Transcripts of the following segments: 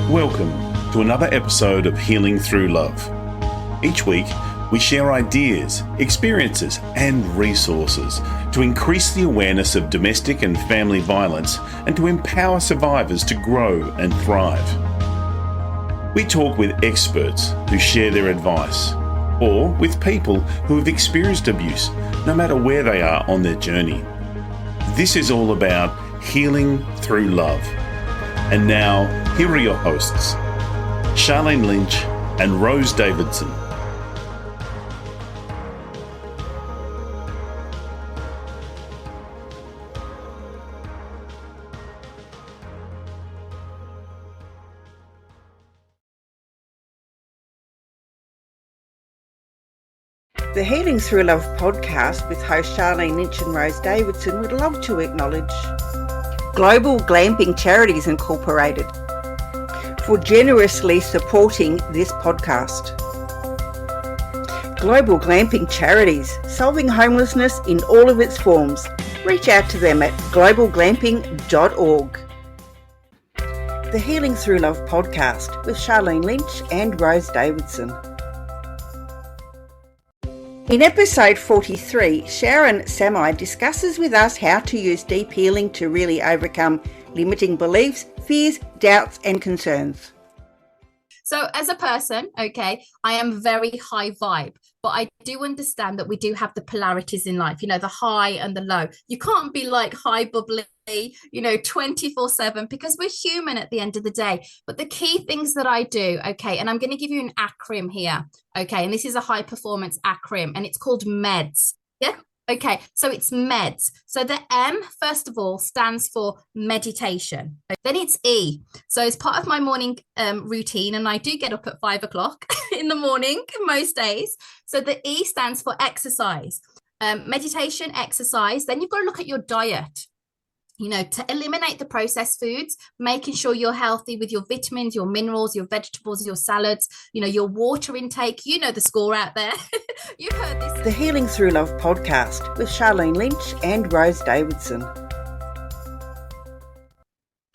Welcome to another episode of Healing Through Love. Each week, we share ideas, experiences, and resources to increase the awareness of domestic and family violence and to empower survivors to grow and thrive. We talk with experts who share their advice, or with people who have experienced abuse, no matter where they are on their journey. This is all about healing through love. And now, here are your hosts, Sharlene Lynch and Rose Davidson. The Healing Through Love podcast with host Sharan, Lynch and Rose Davidson would love to acknowledge Global Glamping Charities Incorporated for generously supporting this podcast. Global Glamping Charities, solving homelessness in all of its forms. Reach out to them at globalglamping.org. The Healing Through Love podcast with Sharlene Lynch and Rose Davidson. In episode 43, Sharan Sammi discusses with us how to use deep healing to really overcome limiting beliefs, fears, doubts, and concerns. So as a person, I am very high vibe, but I do understand that we do have the polarities in life, the high and the low. You can't be like high bubbly, 24/7 because we're human at the end of the day. But the key things that I do, and I'm going to give you an acronym here, and this is a high performance acronym and it's called MEDS. Yeah. Okay, so it's MEDS. So the M, first of all, stands for meditation. Then it's E. So it's part of my morning routine, and I do get up at 5 o'clock in the morning most days. So the E stands for exercise. Meditation, exercise. Then you've got to look at your diet. To eliminate the processed foods, making sure you're healthy with your vitamins, your minerals, your vegetables, your salads, your water intake. The score out there. You've heard this. The Healing Through Love podcast with Sharlene Lynch and Rose Davidson.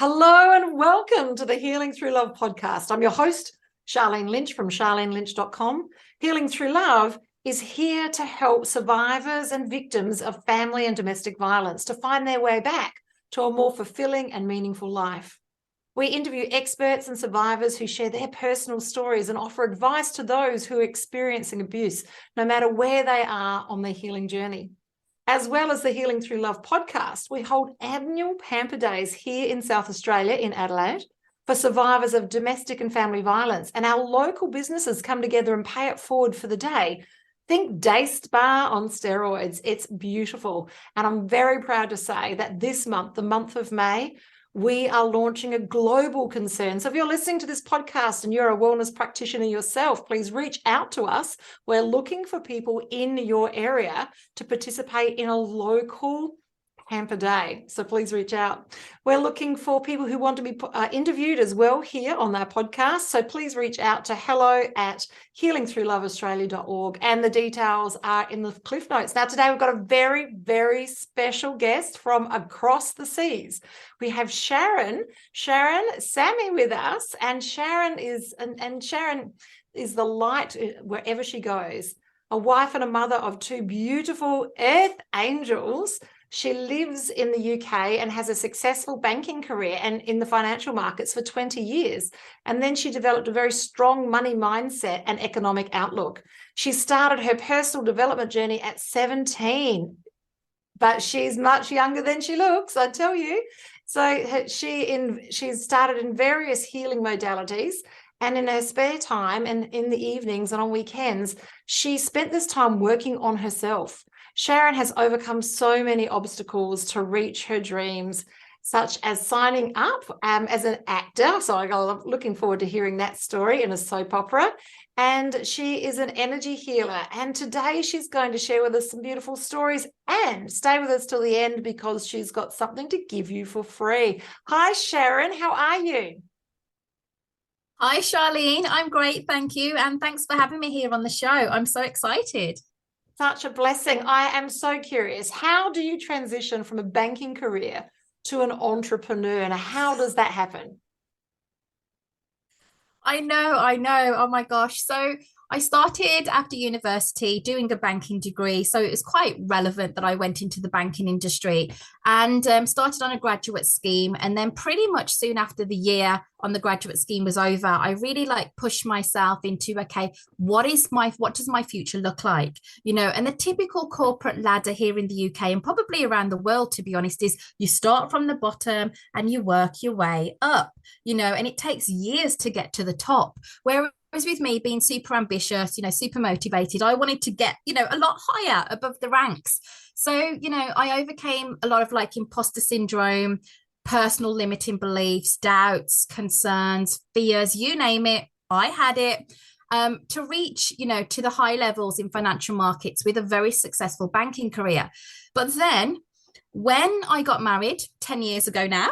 Hello and welcome to the Healing Through Love podcast. I'm your host, Sharlene Lynch from sharlenelynch.com. Healing Through Love is here to help survivors and victims of family and domestic violence to find their way back to a more fulfilling and meaningful life. We interview experts and survivors who share their personal stories and offer advice to those who are experiencing abuse, no matter where they are on their healing journey. As well as the Healing Through Love podcast, we hold annual Pamper Days here in South Australia in Adelaide for survivors of domestic and family violence, and our local businesses come together and pay it forward for the day. Think day spa on steroids. It's beautiful. And I'm very proud to say that this month, the month of May, we are launching a global concern. So if you're listening to this podcast and you're a wellness practitioner yourself, please reach out to us. We're looking for people in your area to participate in a local Pamper Day. So please reach out. We're looking for people who want to be interviewed as well here on our podcast. So please reach out to hello@healingthroughloveaustralia.org, and the details are in the cliff notes. Now today we've got a very, very special guest from across the seas. We have Sharan Sammi with us, and Sharan is the light wherever she goes. A wife and a mother of two beautiful earth angels. She lives in the UK and has a successful banking career and in the financial markets for 20 years. And then she developed a very strong money mindset and economic outlook. She started her personal development journey at 17, but she's much younger than she looks, I tell you. So she's started in various healing modalities. And in her spare time and in the evenings and on weekends, she spent this time working on herself. Sharan has overcome so many obstacles to reach her dreams, such as signing up as an actor. So I'm looking forward to hearing that story in a soap opera. And she is an energy healer. And today she's going to share with us some beautiful stories, and stay with us till the end because she's got something to give you for free. Hi, Sharan. How are you? Hi, Sharlene. I'm great, thank you. And thanks for having me here on the show. I'm so excited. Such a blessing. I am so curious. How do you transition from a banking career to an entrepreneur, and how does that happen? I know, I know. Oh my gosh. So I started after university doing a banking degree. So it was quite relevant that I went into the banking industry and started on a graduate scheme. And then pretty much soon after the year on the graduate scheme was over, I really like pushed myself into, okay, what does my future look like? You know, and the typical corporate ladder here in the UK and probably around the world, to be honest, is you start from the bottom and you work your way up, you know, and it takes years to get to the top. Whereas with me being super ambitious, you know, super motivated, I wanted to get, you know, a lot higher above the ranks. So, you know, I overcame a lot of like imposter syndrome, personal limiting beliefs, doubts, concerns, fears, you name it. I had it. To reach, you know, to the high levels in financial markets with a very successful banking career. But then when I got married 10 years ago now,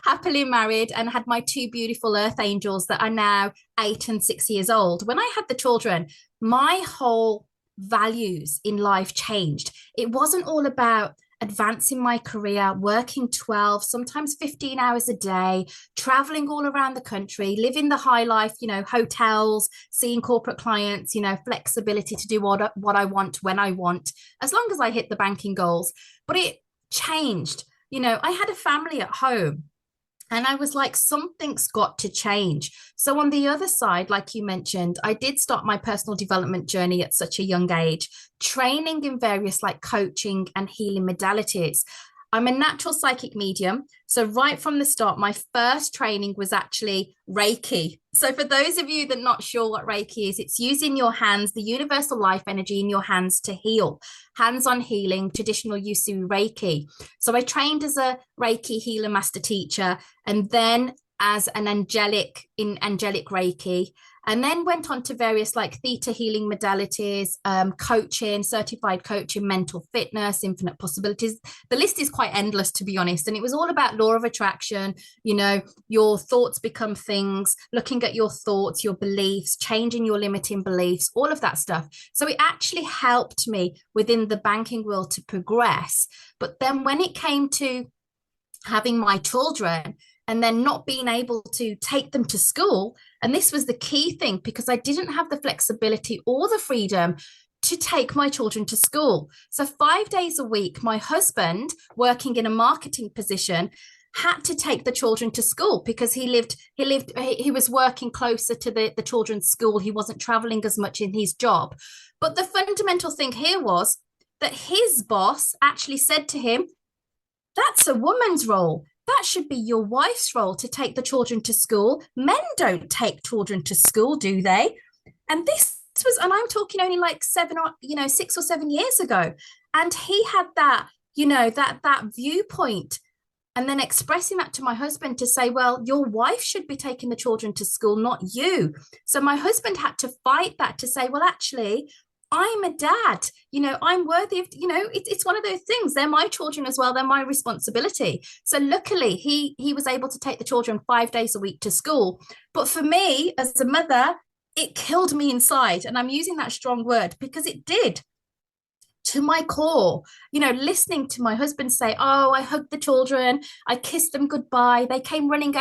happily married and had my two beautiful earth angels that are now 8 and 6 years old. When I had the children, my whole values in life changed. It wasn't all about advancing my career, working 12, sometimes 15 hours a day, traveling all around the country, living the high life, you know, hotels, seeing corporate clients, you know, flexibility to do what I want when I want, as long as I hit the banking goals. But it changed. You know, I had a family at home. And I was like, something's got to change. So on the other side, like you mentioned, I did start my personal development journey at such a young age, training in various like coaching and healing modalities. I'm a natural psychic medium. So right from the start, my first training was actually Reiki. So for those of you that are not sure what Reiki is, it's using your hands, the universal life energy in your hands to heal. Hands-on healing, traditional Usui Reiki. So I trained as a Reiki healer master teacher and then as an angelic Reiki, and then went on to various like theta healing modalities, coaching, certified coaching, mental fitness, infinite possibilities. The list is quite endless, to be honest. And it was all about law of attraction, you know, your thoughts become things, looking at your thoughts, your beliefs, changing your limiting beliefs, all of that stuff. So it actually helped me within the banking world to progress. But then when it came to having my children, and then not being able to take them to school. And this was the key thing, because I didn't have the flexibility or the freedom to take my children to school. So 5 days a week, my husband, working in a marketing position, had to take the children to school because he was working closer to the children's school. He wasn't traveling as much in his job. But the fundamental thing here was that his boss actually said to him, that's a woman's role. That should be your wife's role to take the children to school. Men don't take children to school, do they? And this was, and I'm talking only like 6 or 7 years ago. And he had that, you know, that viewpoint. And then expressing that to my husband to say, well, your wife should be taking the children to school, not you. So my husband had to fight that to say, well, actually, I'm a dad, you know, I'm worthy of, you know, it's one of those things. They're my children as well. They're my responsibility. So luckily he was able to take the children 5 days a week to school. But for me as a mother, it killed me inside. And I'm using that strong word because it did, to my core, you know, listening to my husband say, oh, I hugged the children, I kissed them goodbye. They came running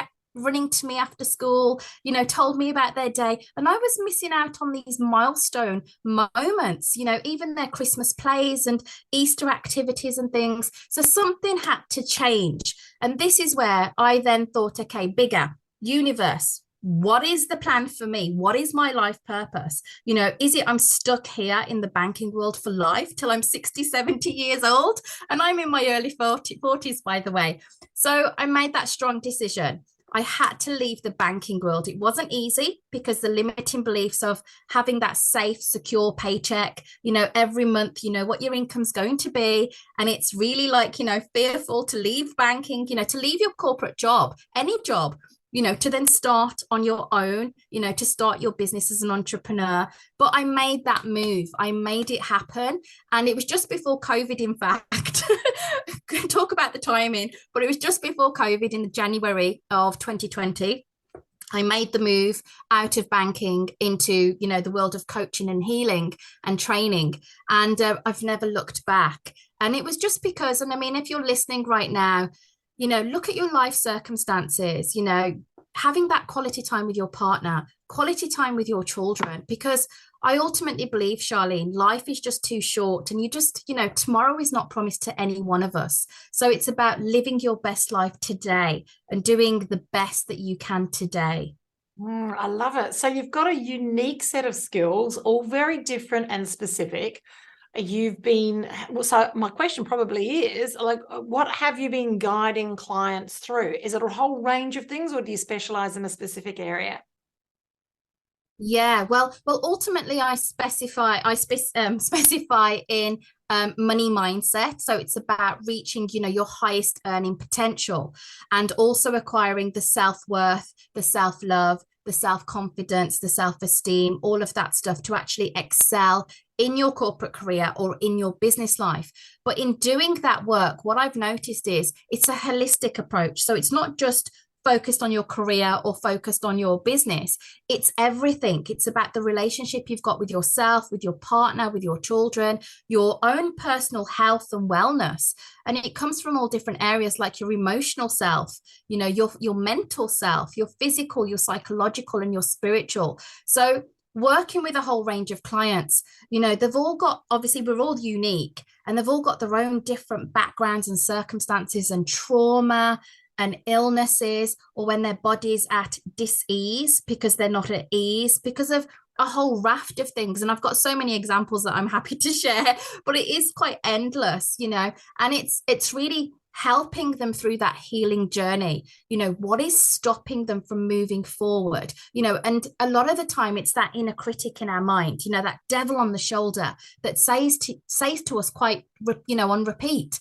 to me after school, you know, told me about their day. And I was missing out on these milestone moments, you know, even their Christmas plays and Easter activities and things. So something had to change. And this is where I then thought, okay, bigger universe. What is the plan for me? What is my life purpose? You know, is it I'm stuck here in the banking world for life till I'm 60, 70 years old? And I'm in my early 40s, by the way. So I made that strong decision. I had to leave the banking world. It wasn't easy because the limiting beliefs of having that safe, secure paycheck, you know, every month, you know, what your income's going to be. And it's really like, you know, fearful to leave banking, you know, to leave your corporate job, any job, you know, to then start on your own, you know, to start your business as an entrepreneur. But I made that move. I made it happen. And it was just before COVID, in fact. Talk about the timing, but it was just before COVID in January of 2020. I made the move out of banking into, you know, the world of coaching and healing and training. And I've never looked back. And it was just because, and I mean, if you're listening right now, you know, look at your life circumstances, you know, having that quality time with your partner, quality time with your children, because I ultimately believe, Sharlene, life is just too short, and tomorrow is not promised to any one of us. So it's about living your best life today and doing the best that you can today. I love it. So you've got a unique set of skills, all very different and specific. So my question probably is, like, what have you been guiding clients through? Is it a whole range of things, or do you specialize in a specific area? Yeah, well, ultimately, I specify in money mindset. So it's about reaching, your highest earning potential, and also acquiring the self-worth, the self-love, the self-confidence, the self-esteem, all of that stuff to actually excel in your corporate career or in your business life. But in doing that work, what I've noticed is it's a holistic approach. So it's not just focused on your career or focused on your business. It's everything. It's about the relationship you've got with yourself, with your partner, with your children, your own personal health and wellness. And it comes from all different areas, like your emotional self, your mental self, your physical, your psychological, and your spiritual. So working with a whole range of clients, they've all got, obviously we're all unique, and they've all got their own different backgrounds and circumstances and trauma and illnesses, or when their body's at dis-ease because they're not at ease because of a whole raft of things. And I've got so many examples that I'm happy to share, but it is quite endless, and it's really helping them through that healing journey. What is stopping them from moving forward? And a lot of the time it's that inner critic in our mind, that devil on the shoulder that says to us quite, on repeat,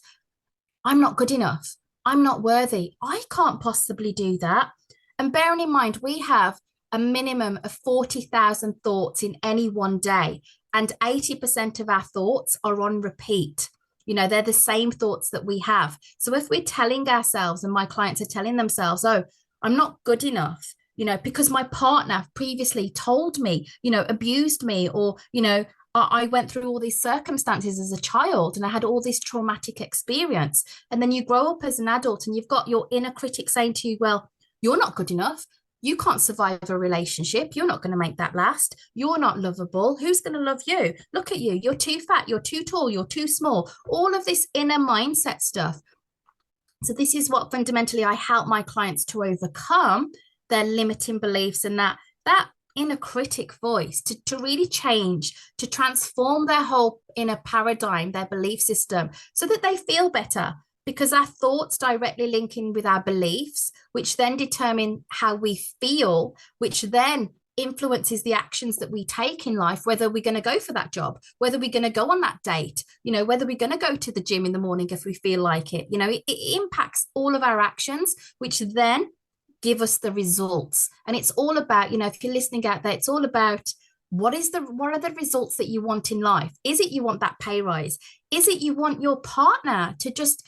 I'm not good enough. I'm not worthy. I can't possibly do that. And bearing in mind, we have a minimum of 40,000 thoughts in any one day, and 80% of our thoughts are on repeat. They're the same thoughts that we have. So if we're telling ourselves, and my clients are telling themselves, oh, I'm not good enough, because my partner previously told me, abused me, or, I went through all these circumstances as a child and I had all this traumatic experience. And then you grow up as an adult and you've got your inner critic saying to you, well, you're not good enough. You can't survive a relationship. You're not going to make that last. You're not lovable. Who's going to love you? Look at you. You're too fat. You're too tall. You're too small. All of this inner mindset stuff. So this is what fundamentally I help my clients to overcome their limiting beliefs, and that inner critic voice to really change, to transform their whole inner paradigm, their belief system, so that they feel better, because our thoughts directly link in with our beliefs, which then determine how we feel, which then influences the actions that we take in life, whether we're going to go for that job, whether we're going to go on that date, whether we're going to go to the gym in the morning if we feel like it. It impacts all of our actions, which then give us the results. And it's all about, if you're listening out there, it's all about what are the results that you want in life? Is it you want that pay rise? Is it you want your partner to just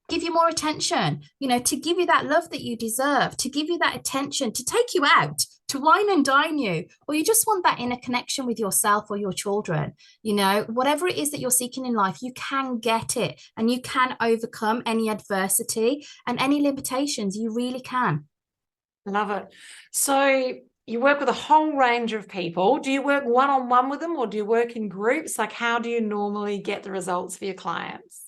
give you more attention, to give you that love that you deserve, to give you that attention, to take you out, to wine and dine you, or you just want that inner connection with yourself or your children? Whatever it is that you're seeking in life, you can get it, and you can overcome any adversity and any limitations. You really can. Love it. So you work with a whole range of people. Do you work one-on-one with them, or do you work in groups? Like, how do you normally get the results for your clients?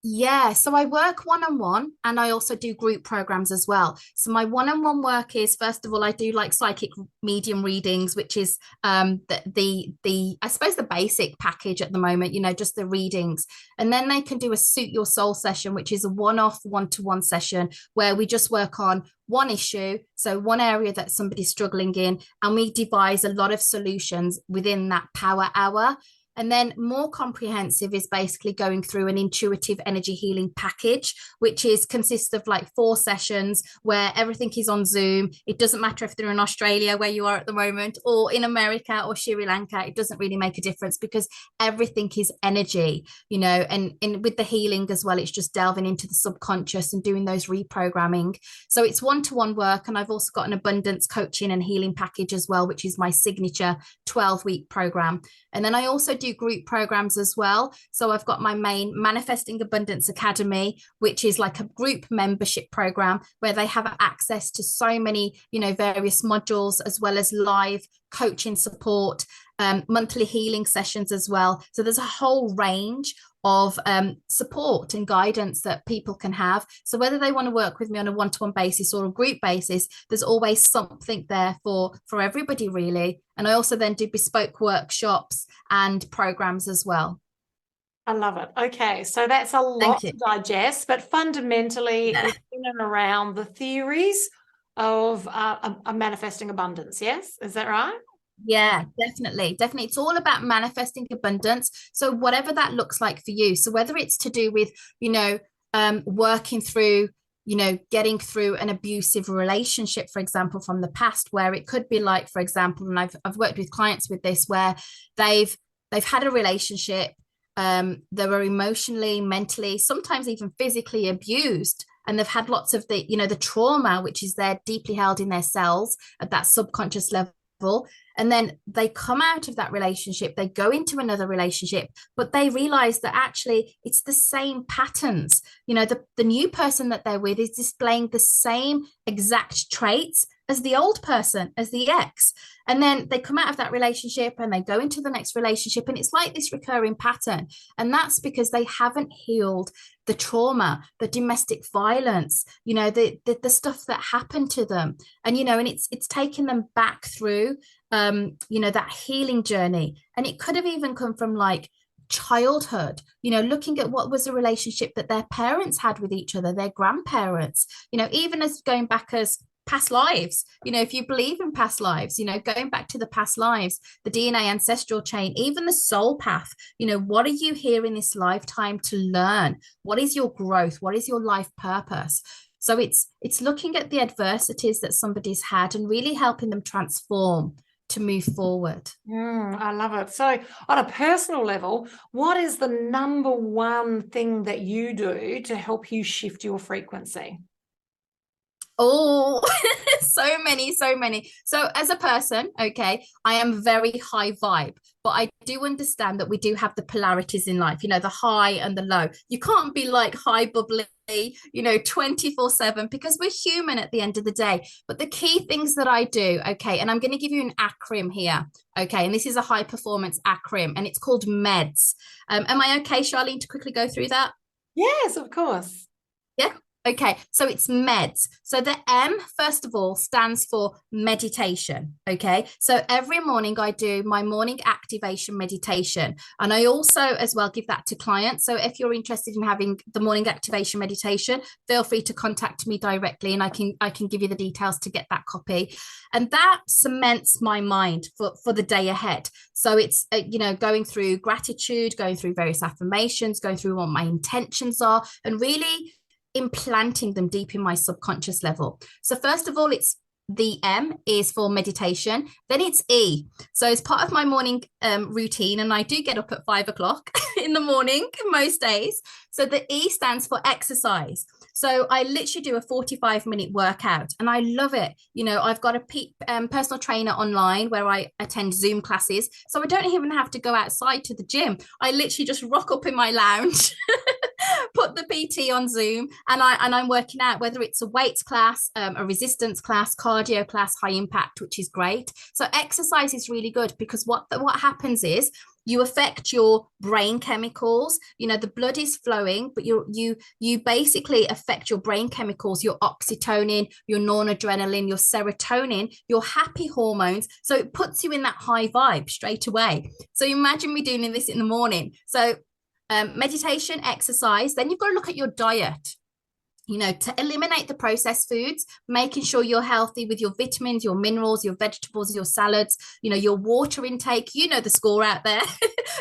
Yeah, so I work one-on-one, and I also do group programs as well. So my one-on-one work is, first of all, I do like psychic medium readings, which is the I suppose the basic package at the moment, just the readings. And then they can do a Suit Your Soul session, which is a one-off, one-to-one session where we just work on one issue, so one area that somebody's struggling in, and we devise a lot of solutions within that power hour. And then more comprehensive is basically going through an intuitive energy healing package, which consists of like 4 sessions where everything is on Zoom. It doesn't matter if they're in Australia, where you are at the moment, or in America or Sri Lanka. It doesn't really make a difference, because everything is energy, and with the healing as well, it's just delving into the subconscious and doing those reprogramming. So it's one-to-one work. And I've also got an abundance coaching and healing package as well, which is my signature 12-week program. And then I also do group programs as well. So I've got my main Manifesting Abundance Academy, which is like a group membership program where they have access to so many, various modules, as well as live coaching support, monthly healing sessions as well. So there's a whole range of support and guidance that people can have. So whether they want to work with me on a one-to-one basis or a group basis, there's always something there for everybody, really. And I also then do bespoke workshops and programs as well. I love it. Okay, so that's a lot to digest, but fundamentally it's in and around the theories of manifesting abundance. Yes, is that right? Yeah, definitely. It's all about manifesting abundance. So whatever that looks like for you. So whether it's to do with, working through, getting through an abusive relationship, for example, from the past, where it could be like, for example, and I've worked with clients with this, where they've had a relationship, they were emotionally, mentally, sometimes even physically abused. And they've had lots of the trauma, which is there deeply held in their cells at that subconscious level. And then they come out of that relationship, they go into another relationship, but they realize that actually it's the same patterns. The new person that they're with is displaying the same exact traits as the old person, as the ex. And then they come out of that relationship and they go into the next relationship, and it's like this recurring pattern. And that's because they haven't healed the trauma, the domestic violence, the stuff that happened to them. And, and it's taken them back through, that healing journey. And it could have even come from like childhood, looking at what was the relationship that their parents had with each other, their grandparents, even as going back as past lives, if you believe in past lives, going back to the past lives, the DNA ancestral chain, even the soul path, what are you here in this lifetime to learn? What is your growth? What is your life purpose? So it's looking at the adversities that somebody's had and really helping them transform to move forward. I love it. So on a personal level, what is the number one thing that you do to help you shift your frequency? Oh, so many. So as a person, okay, I am very high vibe, but I do understand that we do have the polarities in life, the high and the low. You can't be like high bubbly, 24/7, because we're human at the end of the day. But the key things that I do, okay, and I'm going to give you an acronym here, okay, and this is a high performance acronym, and it's called MEDS. Am I okay, Sharlene, to quickly go through that? Yes, of course. Yeah. Okay, so it's MEDS. So the M, first of all, stands for meditation. Okay, so every morning I do my morning activation meditation, and I also as well give that to clients. So if you're interested in having the morning activation meditation, feel free to contact me directly, and I can give you the details to get that copy. And that cements my mind for the day ahead. So it's going through gratitude, going through various affirmations, going through what my intentions are, and really implanting them deep in my subconscious level. So first of all, it's the M is for meditation. Then it's E. So as part of my morning routine, and I do get up at 5 o'clock in the morning most days. So the E stands for exercise. So I literally do a 45-minute workout, and I love it. I've got a personal trainer online where I attend Zoom classes. So I don't even have to go outside to the gym. I literally just rock up in my lounge, put the PT on Zoom, and I'm working out, whether it's a weights class, a resistance class, cardio class, high impact, which is great. So exercise is really good, because what happens is you affect your brain chemicals. The blood is flowing, but you basically affect your brain chemicals, your oxytocin, your noradrenaline, your serotonin, your happy hormones. So it puts you in that high vibe straight away. So imagine me doing this in the morning. So meditation, exercise, then you've got to look at your diet. To eliminate the processed foods, making sure you're healthy with your vitamins, your minerals, your vegetables, your salads, your water intake, the score out there.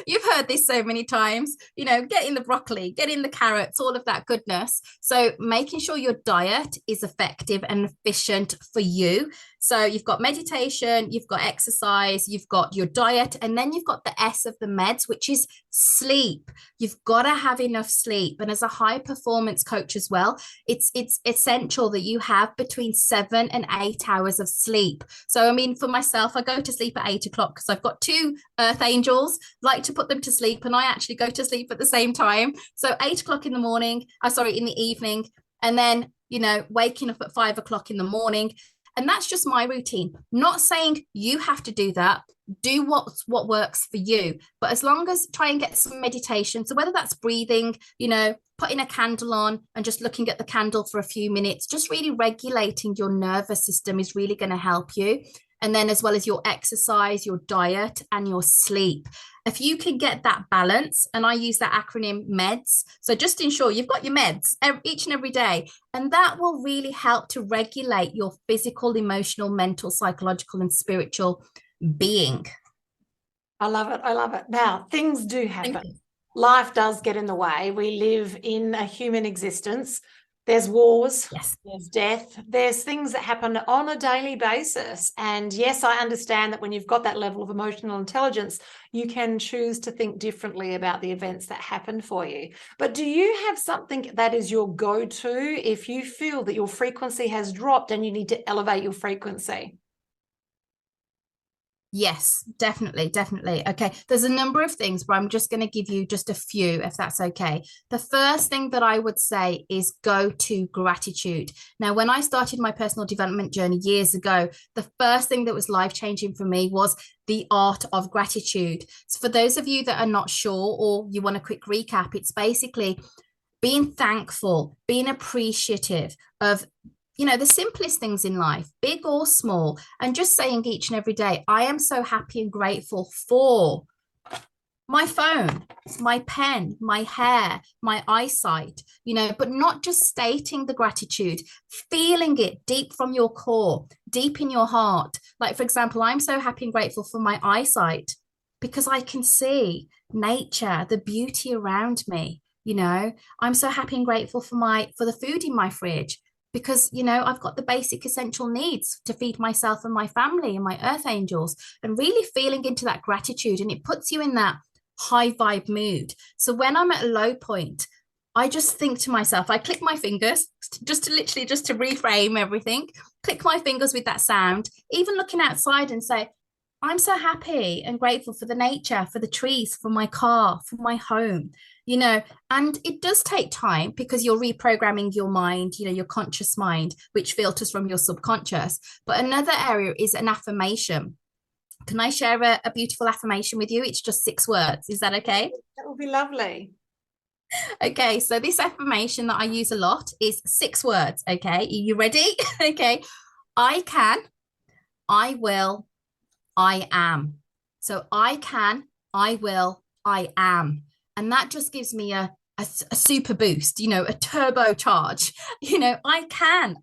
You've heard this so many times, get in the broccoli, get in the carrots, all of that goodness. So making sure your diet is effective and efficient for you. So you've got meditation, you've got exercise, you've got your diet, and then you've got the S of the meds, which is sleep. You've got to have enough sleep. And as a high performance coach as well, it's essential that you have between 7 and 8 hours of sleep. So I mean, for myself, I go to sleep at 8 o'clock because I've got two earth angels, like to put them to sleep, and I actually go to sleep at the same time. So 8 o'clock in the morning, in the evening, and then, you know, waking up at 5 o'clock in the morning. And that's just my routine. Not saying you have to do that. Do what works for you. But as long as try and get some meditation. So whether that's breathing, you know, putting a candle on and just looking at the candle for a few minutes, just really regulating your nervous system is really going to help you. And then as well as your exercise, your diet, and your sleep. If you can get that balance, and I use that acronym MEDS, so just ensure you've got your meds each and every day, and that will really help to regulate your physical, emotional, mental, psychological, and spiritual being. I love it. I love it. Now, things do happen. Life does get in the way. We live in a human existence. There's wars, yes. There's death, there's things that happen on a daily basis. And yes, I understand that when you've got that level of emotional intelligence, you can choose to think differently about the events that happen for you. But do you have something that is your go-to if you feel that your frequency has dropped and you need to elevate your frequency? Yes, definitely. Okay, there's a number of things, but I'm just going to give you just a few, if that's okay. The first thing that I would say is go to gratitude. Now, when I started my personal development journey years ago, the first thing that was life-changing for me was the art of gratitude. So for those of you that are not sure, or you want a quick recap, it's basically being thankful, being appreciative of, you know, the simplest things in life, big or small, and just saying each and every day, I am so happy and grateful for my phone, my pen, my hair, my eyesight, you know, but not just stating the gratitude, feeling it deep from your core, deep in your heart. Like, for example, I'm so happy and grateful for my eyesight because I can see nature, the beauty around me. You know, I'm so happy and grateful for the food in my fridge, because, you know, I've got the basic essential needs to feed myself and my family and my earth angels, and really feeling into that gratitude. And it puts you in that high vibe mood. So when I'm at a low point, I just think to myself, I click my fingers just to reframe everything, click my fingers with that sound, even looking outside and say, I'm so happy and grateful for the nature, for the trees, for my car, for my home, you know. And it does take time because you're reprogramming your mind, you know, your conscious mind, which filters from your subconscious. But another area is an affirmation. Can I share a beautiful affirmation with you? It's just 6 words. Is that okay? That would be lovely. Okay, so this affirmation that I use a lot is 6 words. Okay, are you ready? Okay. I can, I will, I am. So I can, I will, I am. And that just gives me a super boost, you know, a turbocharge. You know, I can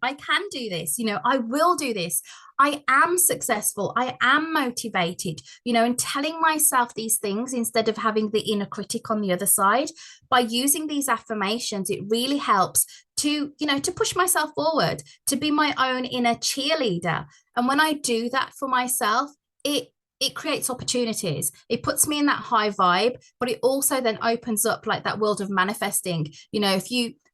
do this. You know, I will do this. I am successful. I am motivated, you know, and telling myself these things instead of having the inner critic on the other side. By using these affirmations, it really helps to, you know, to push myself forward, to be my own inner cheerleader. And when I do that for myself, it creates opportunities. It puts me in that high vibe, but it also then opens up like that world of manifesting. You know,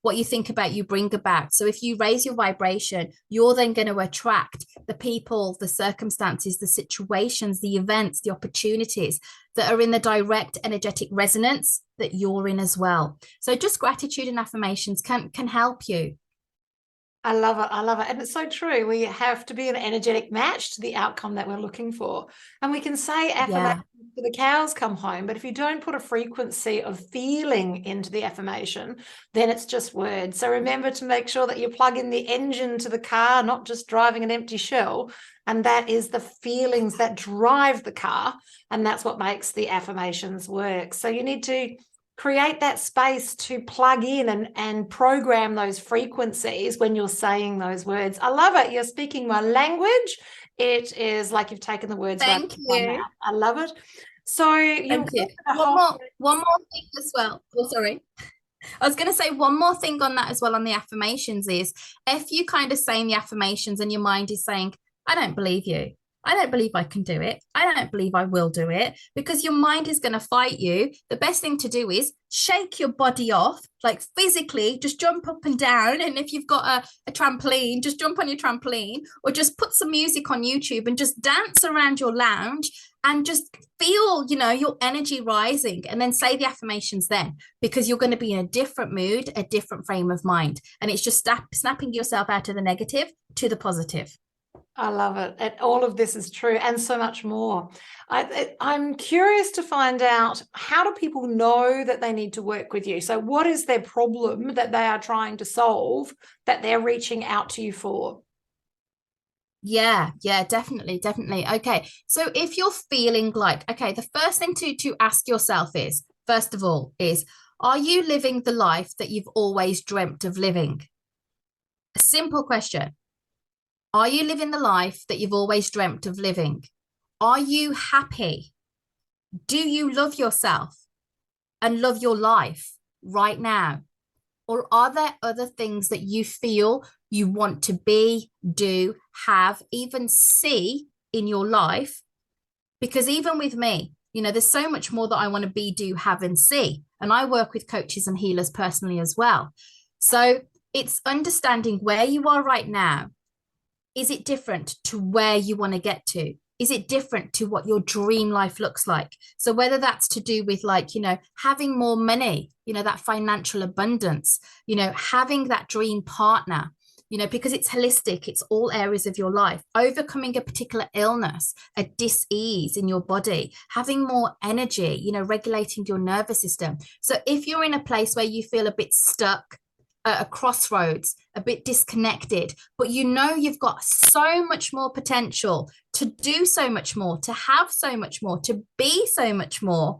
what you think about, you bring about. So if you raise your vibration, you're then going to attract the people, the circumstances, the situations, the events, the opportunities that are in the direct energetic resonance that you're in as well. So just gratitude and affirmations can help you. I love it. I love it. And it's so true. We have to be an energetic match to the outcome that we're looking for. And we can say affirmations till the cows come home, but if you don't put a frequency of feeling into the affirmation, then it's just words. So remember to make sure that you plug in the engine to the car, not just driving an empty shell. And that is the feelings that drive the car. And that's what makes the affirmations work. So you need to create that space to plug in and program those frequencies when you're saying those words. I love it. You're speaking my language. It is like you've taken the words right out of my mouth. I love it. So Thank you. One more thing as well. Oh, sorry. I was going to say one more thing on that as well, on the affirmations, is if you kind of saying the affirmations and your mind is saying, I don't believe you, I don't believe I can do it. I don't believe I will do it, because your mind is going to fight you. The best thing to do is shake your body off, like physically, just jump up and down. And if you've got a trampoline, just jump on your trampoline, or just put some music on YouTube and just dance around your lounge and just feel, your energy rising, and then say the affirmations then, because you're going to be in a different mood, a different frame of mind. And it's just snapping yourself out of the negative to the positive. I love it. And all of this is true, and so much more. I'm curious to find out, how do people know that they need to work with you? So what is their problem that they are trying to solve that they're reaching out to you for? Yeah, definitely. Okay. So if you're feeling like, okay, the first thing to ask yourself is, first of all, is, are you living the life that you've always dreamt of living? A simple question. Are you living the life that you've always dreamt of living? Are you happy? Do you love yourself and love your life right now? Or are there other things that you feel you want to be, do, have, even see in your life? Because even with me, there's so much more that I want to be, do, have, and see. And I work with coaches and healers personally as well. So it's understanding where you are right now. Is it different to where you want to get to? Is it different to what your dream life looks like? So whether that's to do with having more money, that financial abundance, having that dream partner, because it's holistic, it's all areas of your life, overcoming a particular illness, a dis-ease in your body, having more energy, regulating your nervous system. So if you're in a place where you feel a bit stuck, at a crossroads, a bit disconnected, but you've got so much more potential to do so much more, to have so much more, to be so much more,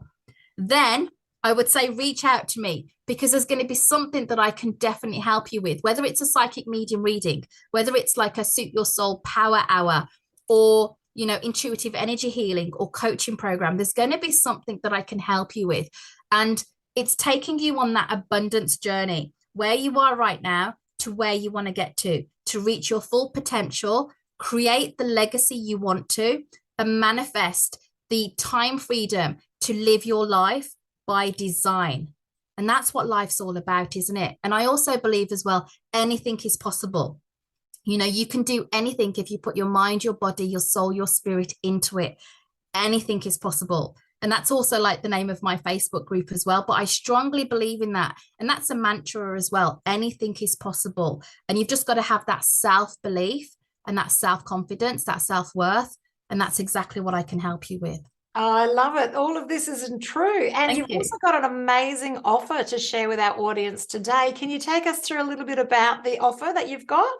then I would say reach out to me, because there's going to be something that I can definitely help you with, whether it's a psychic medium reading, whether it's like a Suit Your Soul power hour, or intuitive energy healing or coaching program. There's going to be something that I can help you with. And it's taking you on that abundance journey, where you are right now to where you want to get to reach your full potential, create the legacy you want to, and manifest the time freedom to live your life by design. And that's what life's all about, isn't it? And I also believe as well, anything is possible. You can do anything if you put your mind, your body, your soul, your spirit into it. Anything is possible. And that's also like the name of my Facebook group as well. But I strongly believe in that. And that's a mantra as well. Anything is possible. And you've just got to have that self-belief and that self-confidence, that self-worth. And that's exactly what I can help you with. I love it. All of this isn't true. And you've also got an amazing offer to share with our audience today. Can you take us through a little bit about the offer that you've got?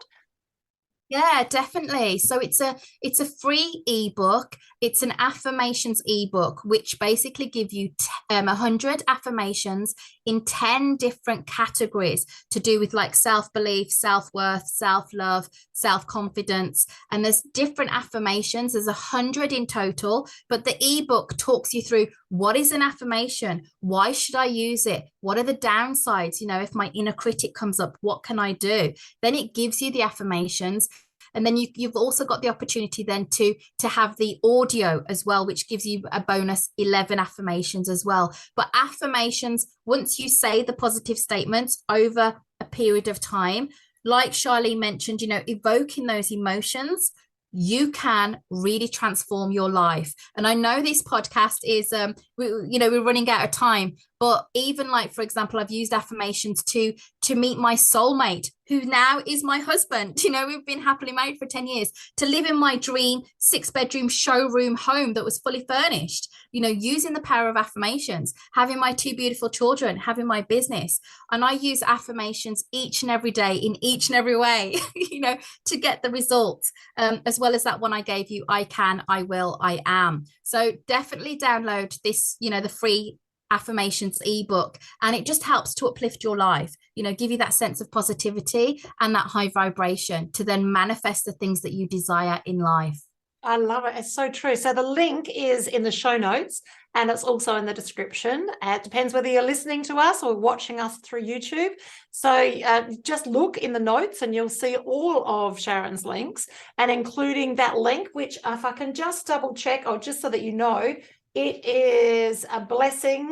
Yeah, definitely. So it's a free ebook. It's an affirmations ebook, which basically give you 100 affirmations in 10 different categories to do with like self-belief, self-worth, self-love, self-confidence. And there's different affirmations. There's 100 in total, but the ebook talks you through what is an affirmation? Why should I use it? What are the downsides? If my inner critic comes up, what can I do? Then it gives you the affirmations. And then you've also got the opportunity then to have the audio as well, which gives you a bonus 11 affirmations as well. But affirmations, once you say the positive statements over a period of time, like Sharlene mentioned, evoking those emotions, you can really transform your life. And I know this podcast is, we're running out of time, but even like, for example, I've used affirmations to meet my soulmate, who now is my husband. We've been happily married for 10 years, to live in my dream 6-bedroom showroom home that was fully furnished, using the power of affirmations, having my 2 beautiful children, having my business. And I use affirmations each and every day in each and every way, to get the results, as well as that one I gave you, I can, I will, I am. So definitely download this, the free affirmations ebook, and it just helps to uplift your life, give you that sense of positivity and that high vibration to then manifest the things that you desire in life. I love it. It's so true. So the link is in the show notes and it's also in the description. It depends whether you're listening to us or watching us through YouTube. So just look in the notes and you'll see all of Sharon's links, and including that link, which if I can just double check, or just so that you know, it is a blessings.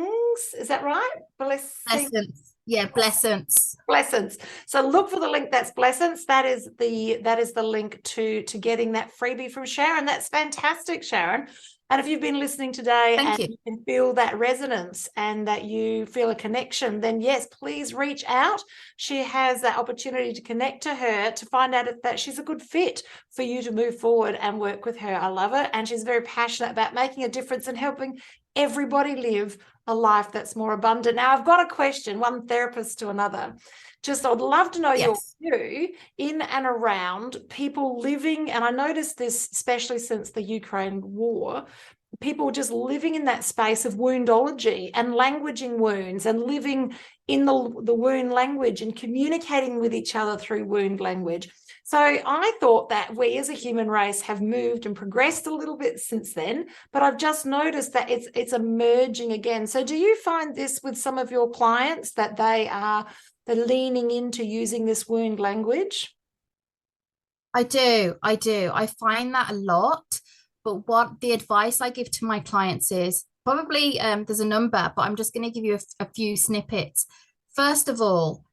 Is that right? Blessings. Yeah, blessings. Blessings. So look for the link that's blessings. That is the link to getting that freebie from Sharon. That's fantastic, Sharon. And if you've been listening today you can feel that resonance and that you feel a connection, then yes, please reach out. She has that opportunity to connect to her to find out if that she's a good fit for you to move forward and work with her. I love it. And she's very passionate about making a difference and helping everybody live a life that's more abundant. Now, I've got a question, one therapist to another. Just, I'd love to know your view in and around people living, and I noticed this especially since the Ukraine war, people just living in that space of woundology and languaging wounds and living in the wound language and communicating with each other through wound language. So I thought that we as a human race have moved and progressed a little bit since then, but I've just noticed that it's emerging again. So do you find this with some of your clients, that they're leaning into using this wound language? I do. I find that a lot. But what the advice I give to my clients is probably there's a number, but I'm just going to give you a few snippets. First of all,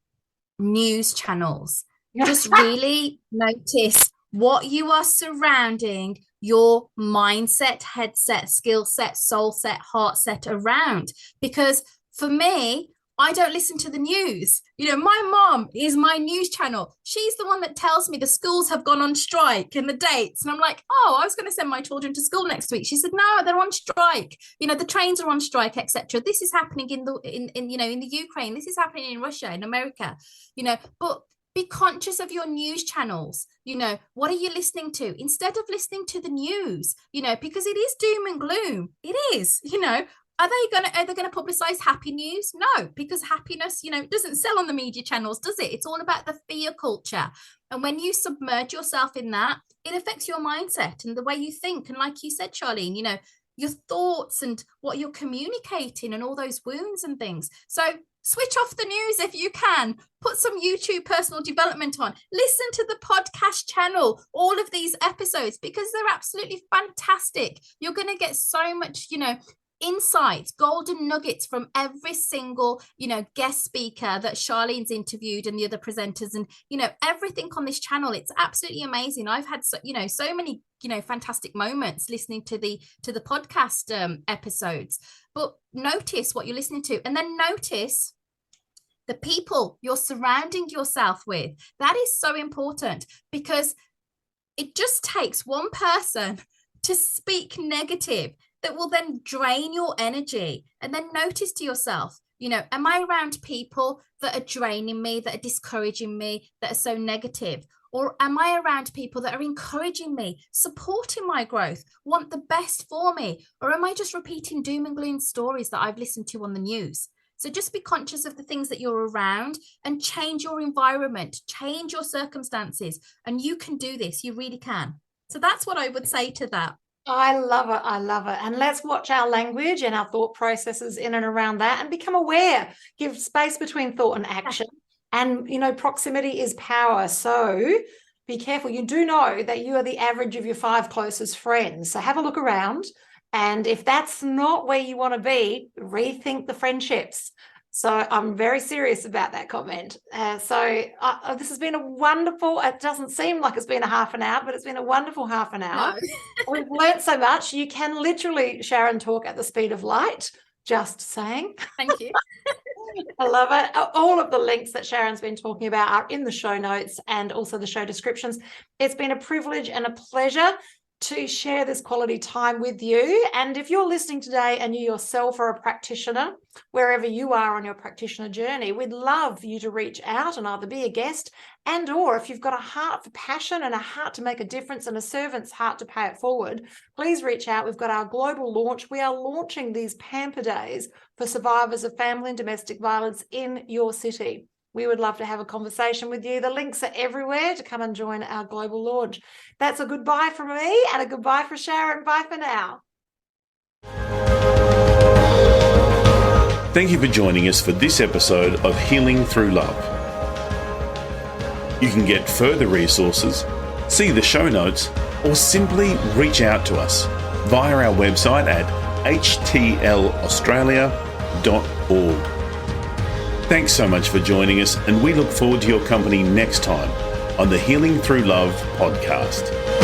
news channels. Just really notice what you are surrounding your mindset, headset, skill set, soul set, heart set around. Because for me, I don't listen to the news. My mom is my news channel. She's the one that tells me the schools have gone on strike and the dates. And I'm like, oh, I was going to send my children to school next week. She said, no, they're on strike. The trains are on strike, etc. This is happening in the Ukraine. This is happening in Russia, in America. But be conscious of your news channels. What are you listening to instead of listening to the news? Because it is doom and gloom. It is. Are they going to publicize happy news? No, because happiness, doesn't sell on the media channels, does it? It's all about the fear culture. And when you submerge yourself in that, it affects your mindset and the way you think. And like you said, Sharlene, your thoughts and what you're communicating and all those wounds and things. So switch off the news if you can. Put some YouTube personal development on. Listen to the podcast channel, all of these episodes, because they're absolutely fantastic. You're going to get so much, insights, golden nuggets from every single, guest speaker that Charlene's interviewed and the other presenters, and, everything on this channel. It's absolutely amazing. I've had, so many, fantastic moments listening to the podcast episodes. But notice what you're listening to, and then notice the people you're surrounding yourself with. That is so important, because it just takes one person to speak negative that will then drain your energy. And then notice to yourself, am I around people that are draining me, that are discouraging me, that are so negative? Or am I around people that are encouraging me, supporting my growth, want the best for me? Or am I just repeating doom and gloom stories that I've listened to on the news? So just be conscious of the things that you're around and change your environment, change your circumstances. And you can do this. You really can. So that's what I would say to that. I love it. I love it. And let's watch our language and our thought processes in and around that and become aware. Give space between thought and action. And, proximity is power. So be careful. You do know that you are the average of your 5 closest friends. So have a look around. And if that's not where you want to be, rethink the friendships. So I'm very serious about that comment. This has been a wonderful, it doesn't seem like it's been a half an hour, but it's been a wonderful half an hour. No. We've learned so much. You can literally, Sharon, talk at the speed of light, just saying. Thank you. I love it. All of the links that Sharon's been talking about are in the show notes and also the show descriptions. It's been a privilege and a pleasure to share this quality time with you. And if you're listening today and you yourself are a practitioner, wherever you are on your practitioner journey, we'd love you to reach out and either be a guest, and or if you've got a heart for passion and a heart to make a difference and a servant's heart to pay it forward, please reach out. We've got our global launch. We are launching these Pamper Days for survivors of family and domestic violence in your city. we would love to have a conversation with you. The links are everywhere to come and join our global launch. That's a goodbye from me and a goodbye for Sharon. Bye for now. Thank you for joining us for this episode of Healing Through Love. You can get further resources, see the show notes, or simply reach out to us via our website at htlaustralia.org. Thanks so much for joining us, and we look forward to your company next time on the Healing Through Love podcast.